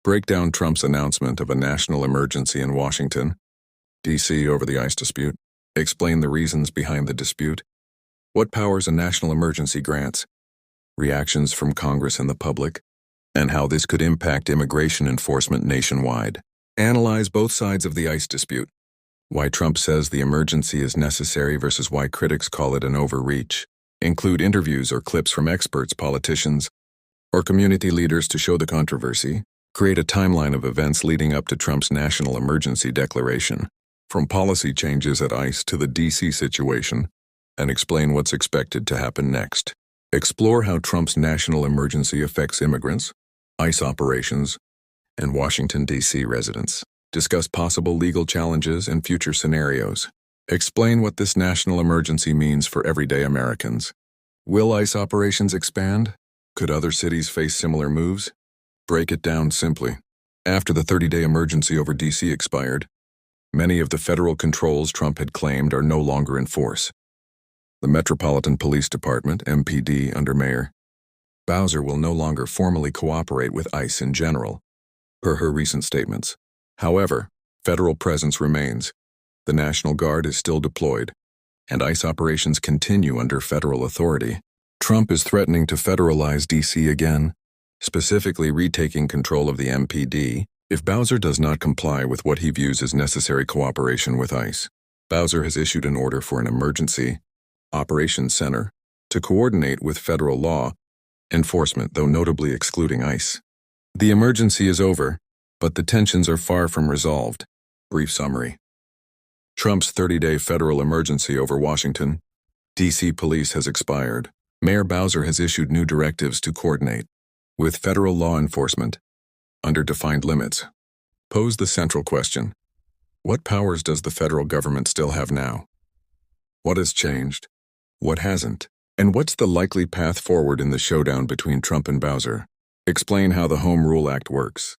Break down Trump's announcement of a national emergency in Washington, D.C. over the ICE dispute. Explain the reasons behind the dispute. What powers a national emergency grants. Reactions from Congress and the public, and how this could impact immigration enforcement nationwide. Analyze both sides of the ICE dispute. Why Trump says the emergency is necessary versus why critics call it an overreach. Include interviews or clips from experts, politicians, or community leaders to show the controversy. Create a timeline of events leading up to Trump's national emergency declaration, from policy changes at ICE to the D.C. situation, and explain what's expected to happen next. Explore how Trump's national emergency affects immigrants, ICE operations, and Washington, D.C. residents. Discuss possible legal challenges and future scenarios. Explain what this national emergency means for everyday Americans. Will ICE operations expand? Could other cities face similar moves? Break it down simply. After the 30-day emergency over D.C. expired, many of the federal controls Trump had claimed are no longer in force. The Metropolitan Police Department, MPD, under Mayor Bowser will no longer formally cooperate with ICE in general, per her recent statements. However, federal presence remains. The National Guard is still deployed, and ICE operations continue under federal authority. Trump is threatening to federalize D.C. again, specifically retaking control of the MPD, if Bowser does not comply with what he views as necessary cooperation with ICE. Bowser has issued an order for an emergency operations center to coordinate with federal law enforcement, though notably excluding ICE. The emergency is over, but the tensions are far from resolved. Brief summary. Trump's 30-day federal emergency over Washington, D.C. police has expired. Mayor Bowser has issued new directives to coordinate with federal law enforcement under defined limits. Pose the central question: what powers does the federal government still have now? What has changed? What hasn't? And what's the likely path forward in the showdown between Trump and Bowser? Explain how the Home Rule Act works,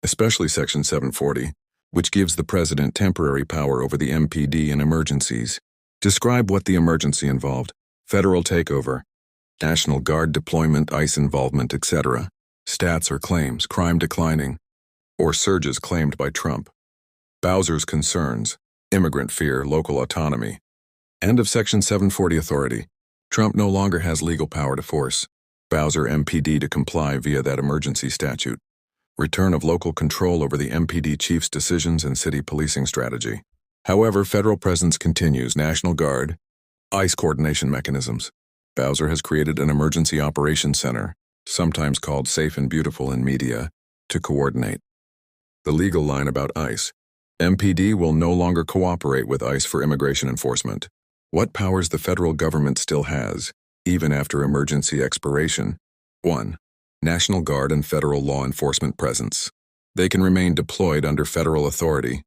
especially Section 740, which gives the president temporary power over the MPD in emergencies. Describe what the emergency involved: federal takeover, National Guard deployment, ICE involvement, etc. Stats or claims: crime declining, or surges claimed by Trump. Bowser's concerns: immigrant fear, local autonomy. End of Section 740 authority. Trump no longer has legal power to force Bowser MPD to comply via that emergency statute. Return of local control over the MPD chief's decisions and city policing strategy. However, federal presence continues: National Guard, ICE coordination mechanisms. Bowser has created an emergency operations center, sometimes called Safe and Beautiful in media, to coordinate. The legal line about ICE: MPD will no longer cooperate with ICE for immigration enforcement. What powers the federal government still has, even after emergency expiration? 1. National Guard and federal law enforcement presence. They can remain deployed under federal authority.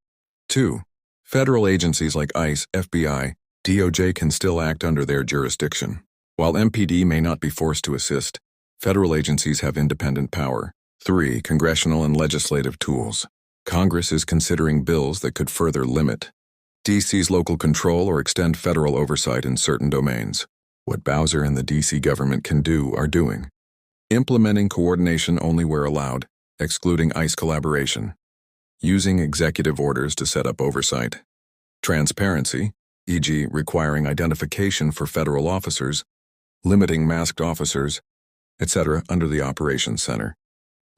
2. Federal agencies like ICE, FBI, DOJ can still act under their jurisdiction. While MPD may not be forced to assist, federal agencies have independent power. 3. Congressional and legislative tools. Congress is considering bills that could further limit D.C.'s local control or extend federal oversight in certain domains. What Bowser and the D.C. government can do are doing. Implementing coordination only where allowed, excluding ICE collaboration. Using executive orders to set up oversight. Transparency, e.g., requiring identification for federal officers, limiting masked officers, etc. under the Operations Center.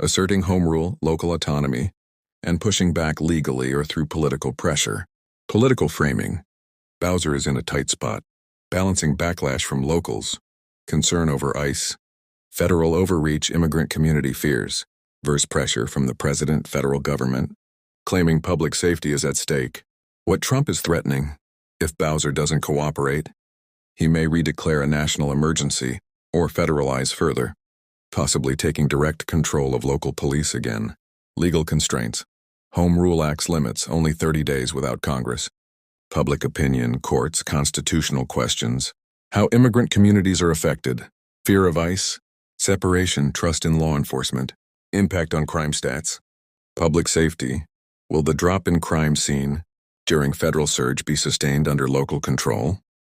Asserting home rule, local autonomy, and pushing back legally or through political pressure. Political framing. Bowser is in a tight spot, balancing backlash from locals, concern over ICE, federal overreach, immigrant community fears, versus pressure from the president, federal government, claiming public safety is at stake. What Trump is threatening: if Bowser doesn't cooperate, he may redeclare a national emergency or federalize further, possibly taking direct control of local police again. Legal constraints. Home Rule Act's limits: only 30 days without Congress. Public opinion, courts, constitutional questions. How immigrant communities are affected. Fear of ICE. Separation, trust in law enforcement. Impact on crime stats. Public safety. Will the drop in crime seen during federal surge be sustained under local control?